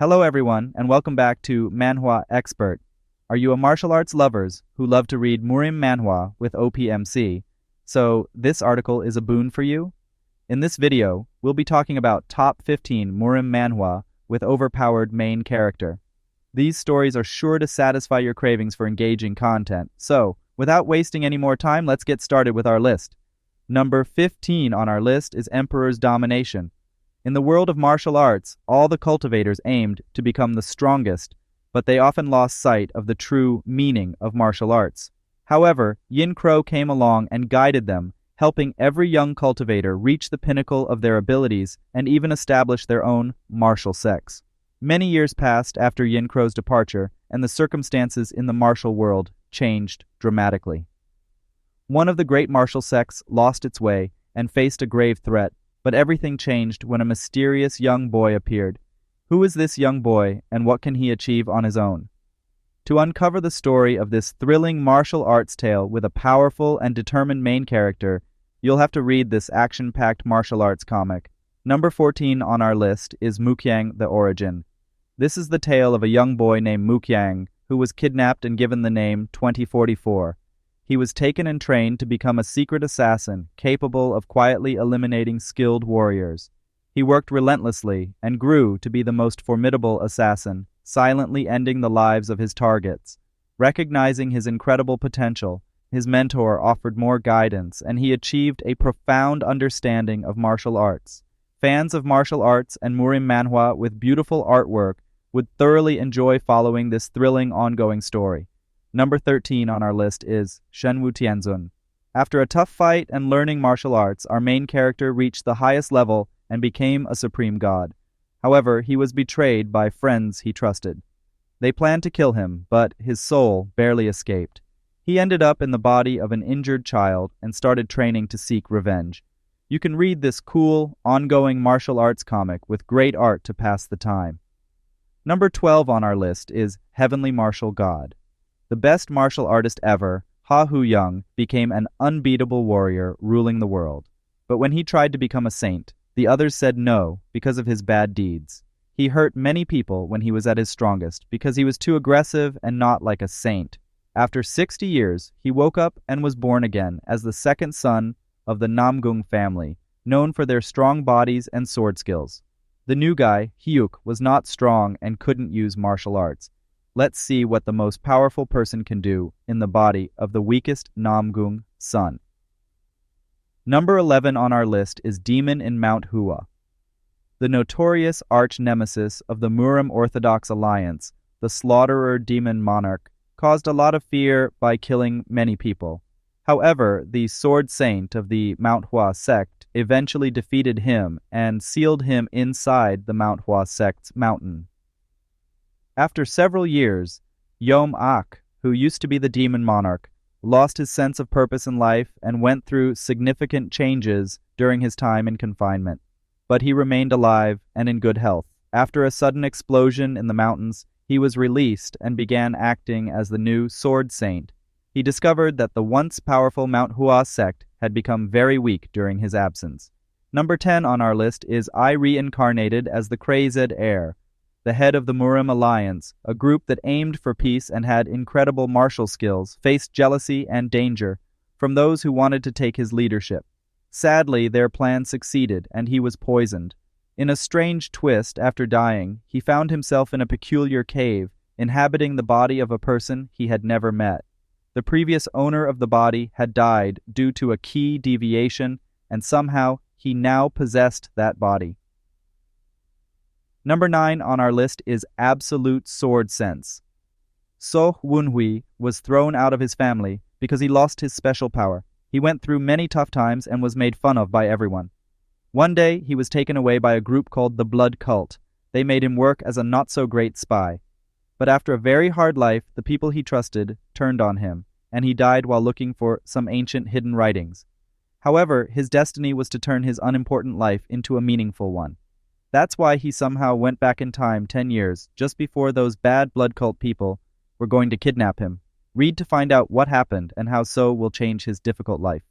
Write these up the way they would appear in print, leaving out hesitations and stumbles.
Hello everyone, and welcome back to Manhwa Expert. Are you a martial arts lovers who love to read Murim Manhwa with OPMC? So this article is a boon for you? In this video, we'll be talking about top 15 Murim Manhwa with overpowered main character. These stories are sure to satisfy your cravings for engaging content, so without wasting any more time, let's get started with our list. Number 15 on our list is Emperor's Domination. In the world of martial arts, all the cultivators aimed to become the strongest, but they often lost sight of the true meaning of martial arts. However, Yin Crow came along and guided them, helping every young cultivator reach the pinnacle of their abilities and even establish their own martial sects. Many years passed after Yin Crow's departure, and the circumstances in the martial world changed dramatically. One of the great martial sects lost its way and faced a grave threat. But everything changed when a mysterious young boy appeared. Who is this young boy, and what can he achieve on his own? To uncover the story of this thrilling martial arts tale with a powerful and determined main character, you'll have to read this action-packed martial arts comic. Number 14 on our list is Mukyang the Origin. This is the tale of a young boy named Mukyang who was kidnapped and given the name 2044. He was taken and trained to become a secret assassin capable of quietly eliminating skilled warriors. He worked relentlessly and grew to be the most formidable assassin, silently ending the lives of his targets. Recognizing his incredible potential, his mentor offered more guidance, and he achieved a profound understanding of martial arts. Fans of martial arts and Murim Manhwa with beautiful artwork would thoroughly enjoy following this thrilling ongoing story. Number 13 on our list is Shenwu Tianzun. After a tough fight and learning martial arts, our main character reached the highest level and became a supreme god. However, he was betrayed by friends he trusted. They planned to kill him, but his soul barely escaped. He ended up in the body of an injured child and started training to seek revenge. You can read this cool, ongoing martial arts comic with great art to pass the time. Number 12 on our list is Heavenly Martial God. The best martial artist ever, Ha Hu Young, became an unbeatable warrior ruling the world. But when he tried to become a saint, the others said no because of his bad deeds. He hurt many people when he was at his strongest because he was too aggressive and not like a saint. After 60 years, he woke up and was born again as the second son of the Namgung family, known for their strong bodies and sword skills. The new guy, Hyuk, was not strong and couldn't use martial arts. Let's see what the most powerful person can do in the body of the weakest Namgung son. Number 11 on our list is Demon in Mount Hua. The notorious arch-nemesis of the Murim Orthodox Alliance, the slaughterer demon monarch, caused a lot of fear by killing many people. However, the sword saint of the Mount Hua sect eventually defeated him and sealed him inside the Mount Hua sect's mountain. After several years, Yom Ak, who used to be the demon monarch, lost his sense of purpose in life and went through significant changes during his time in confinement. But he remained alive and in good health. After a sudden explosion in the mountains, he was released and began acting as the new sword saint. He discovered that the once powerful Mount Hua sect had become very weak during his absence. Number 10 on our list is I reincarnated as the Crazed Heir. The head of the Murim Alliance, a group that aimed for peace and had incredible martial skills, faced jealousy and danger from those who wanted to take his leadership. Sadly, their plan succeeded, and he was poisoned. In a strange twist, after dying, he found himself in a peculiar cave, inhabiting the body of a person he had never met. The previous owner of the body had died due to a key deviation, and somehow he now possessed that body. Number 9 on our list is Absolute Sword Sense. So Wunhui was thrown out of his family because he lost his special power. He went through many tough times and was made fun of by everyone. One day, he was taken away by a group called the Blood Cult. They made him work as a not-so-great spy. But after a very hard life, the people he trusted turned on him, and he died while looking for some ancient hidden writings. However, his destiny was to turn his unimportant life into a meaningful one. That's why he somehow went back in time 10 years, just before those bad blood cult people were going to kidnap him. Read to find out what happened and how So will change his difficult life.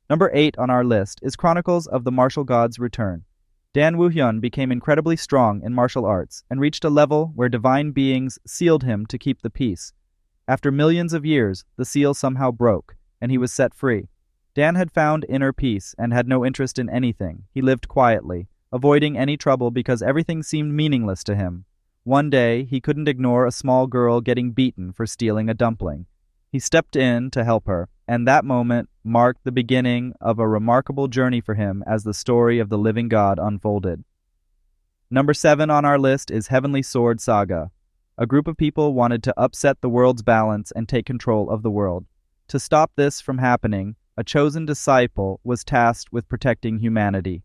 Number 8 on our list is Chronicles of the Martial God's Return. Dan Woohyun became incredibly strong in martial arts and reached a level where divine beings sealed him to keep the peace. After millions of years, the seal somehow broke, and he was set free. Dan had found inner peace and had no interest in anything. He lived quietly, avoiding any trouble because everything seemed meaningless to him. One day, he couldn't ignore a small girl getting beaten for stealing a dumpling. He stepped in to help her, and that moment marked the beginning of a remarkable journey for him as the story of the living God unfolded. Number 7 on our list is Heavenly Sword Saga. A group of people wanted to upset the world's balance and take control of the world. To stop this from happening, a chosen disciple was tasked with protecting humanity.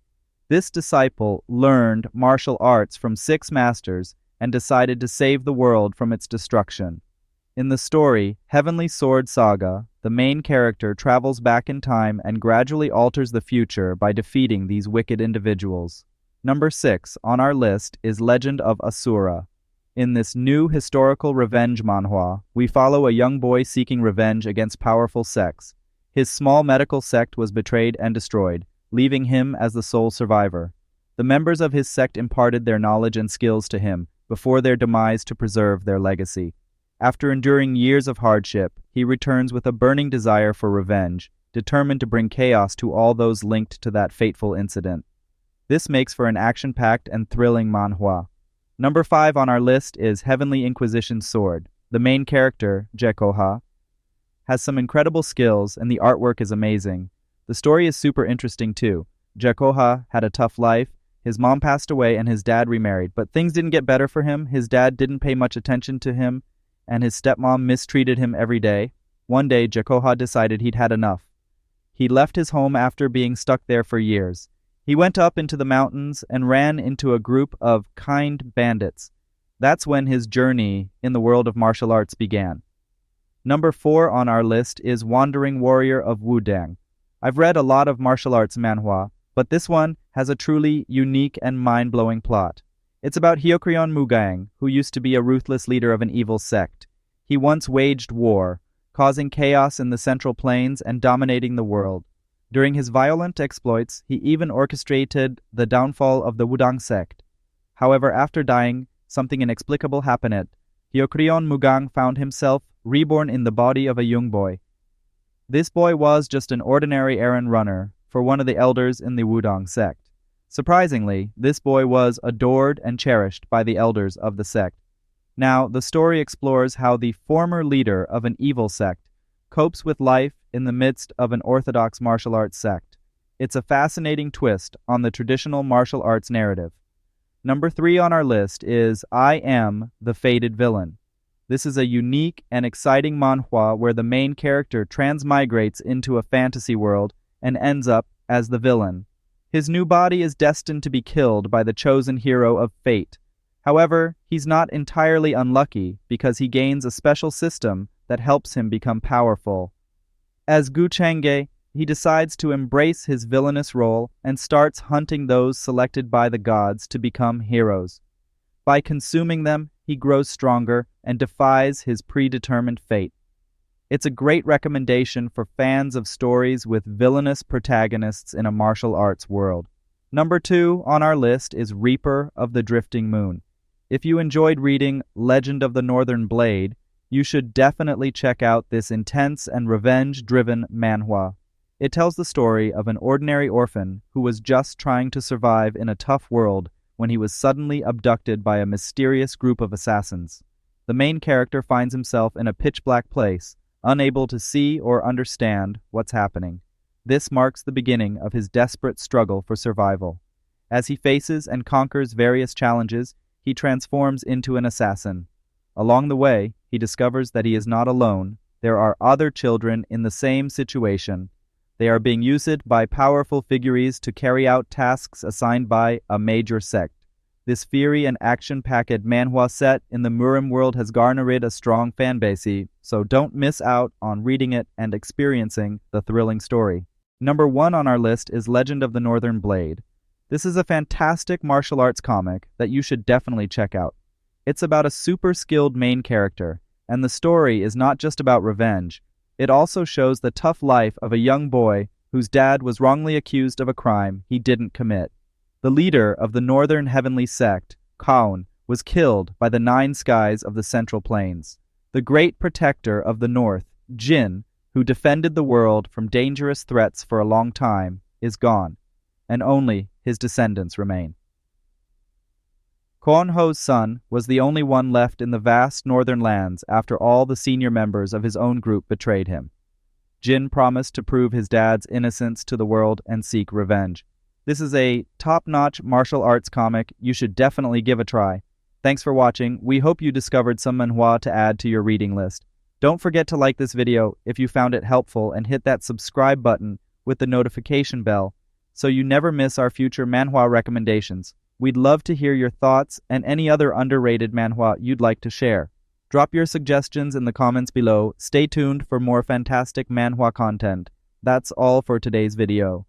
This disciple learned martial arts from 6 masters and decided to save the world from its destruction. In the story, Heavenly Sword Saga, the main character travels back in time and gradually alters the future by defeating these wicked individuals. Number 6 on our list is Legend of Asura. In this new historical revenge manhwa, we follow a young boy seeking revenge against powerful sects. His small medical sect was betrayed and destroyed, leaving him as the sole survivor. The members of his sect imparted their knowledge and skills to him before their demise to preserve their legacy. After enduring years of hardship, he returns with a burning desire for revenge, determined to bring chaos to all those linked to that fateful incident. This makes for an action-packed and thrilling manhwa. Number 5 on our list is Heavenly Inquisition Sword. The main character, Jekoha, has some incredible skills and the artwork is amazing. The story is super interesting too. Jekoha had a tough life. His mom passed away and his dad remarried, but things didn't get better for him. His dad didn't pay much attention to him, and his stepmom mistreated him every day. One day, Jekoha decided he'd had enough. He left his home after being stuck there for years. He went up into the mountains and ran into a group of kind bandits. That's when his journey in the world of martial arts began. Number 4 on our list is Wandering Warrior of Wudang. I've read a lot of martial arts manhwa, but this one has a truly unique and mind-blowing plot. It's about Hyeokreon Mugang, who used to be a ruthless leader of an evil sect. He once waged war, causing chaos in the Central Plains and dominating the world. During his violent exploits, he even orchestrated the downfall of the Wudang sect. However, after dying, something inexplicable happened. Hyeokreon Mugang found himself reborn in the body of a young boy. This boy was just an ordinary errand runner for one of the elders in the Wudang sect. Surprisingly, this boy was adored and cherished by the elders of the sect. Now, the story explores how the former leader of an evil sect copes with life in the midst of an orthodox martial arts sect. It's a fascinating twist on the traditional martial arts narrative. Number 3 on our list is I Am the Fated Villain. This is a unique and exciting manhwa where the main character transmigrates into a fantasy world and ends up as the villain. His new body is destined to be killed by the chosen hero of fate. However, he's not entirely unlucky because he gains a special system that helps him become powerful. As Gu Changge, he decides to embrace his villainous role and starts hunting those selected by the gods to become heroes. By consuming them, he grows stronger and defies his predetermined fate. It's a great recommendation for fans of stories with villainous protagonists in a martial arts world. Number 2 on our list is Reaper of the Drifting Moon. If you enjoyed reading Legend of the Northern Blade, you should definitely check out this intense and revenge-driven manhwa. It tells the story of an ordinary orphan who was just trying to survive in a tough world when he was suddenly abducted by a mysterious group of assassins. The main character finds himself in a pitch-black place, unable to see or understand what's happening. This marks the beginning of his desperate struggle for survival. As he faces and conquers various challenges, he transforms into an assassin. Along the way, he discovers that he is not alone. There are other children in the same situation. They are being used by powerful figures to carry out tasks assigned by a major sect. This fiery and action-packed manhwa set in the Murim world has garnered a strong fanbase, so don't miss out on reading it and experiencing the thrilling story. Number 1 on our list is Legend of the Northern Blade. This is a fantastic martial arts comic that you should definitely check out. It's about a super skilled main character, and the story is not just about revenge. It also shows the tough life of a young boy whose dad was wrongly accused of a crime he didn't commit. The leader of the northern heavenly sect, Kaun, was killed by the 9 skies of the Central Plains. The great protector of the north, Jin, who defended the world from dangerous threats for a long time, is gone, and only his descendants remain. Kwon-ho's son was the only one left in the vast northern lands after all the senior members of his own group betrayed him. Jin promised to prove his dad's innocence to the world and seek revenge. This is a top-notch martial arts comic you should definitely give a try. Thanks for watching. We hope you discovered some manhwa to add to your reading list. Don't forget to like this video if you found it helpful and hit that subscribe button with the notification bell so you never miss our future manhwa recommendations. We'd love to hear your thoughts and any other underrated manhwa you'd like to share. Drop your suggestions in the comments below. Stay tuned for more fantastic manhwa content. That's all for today's video.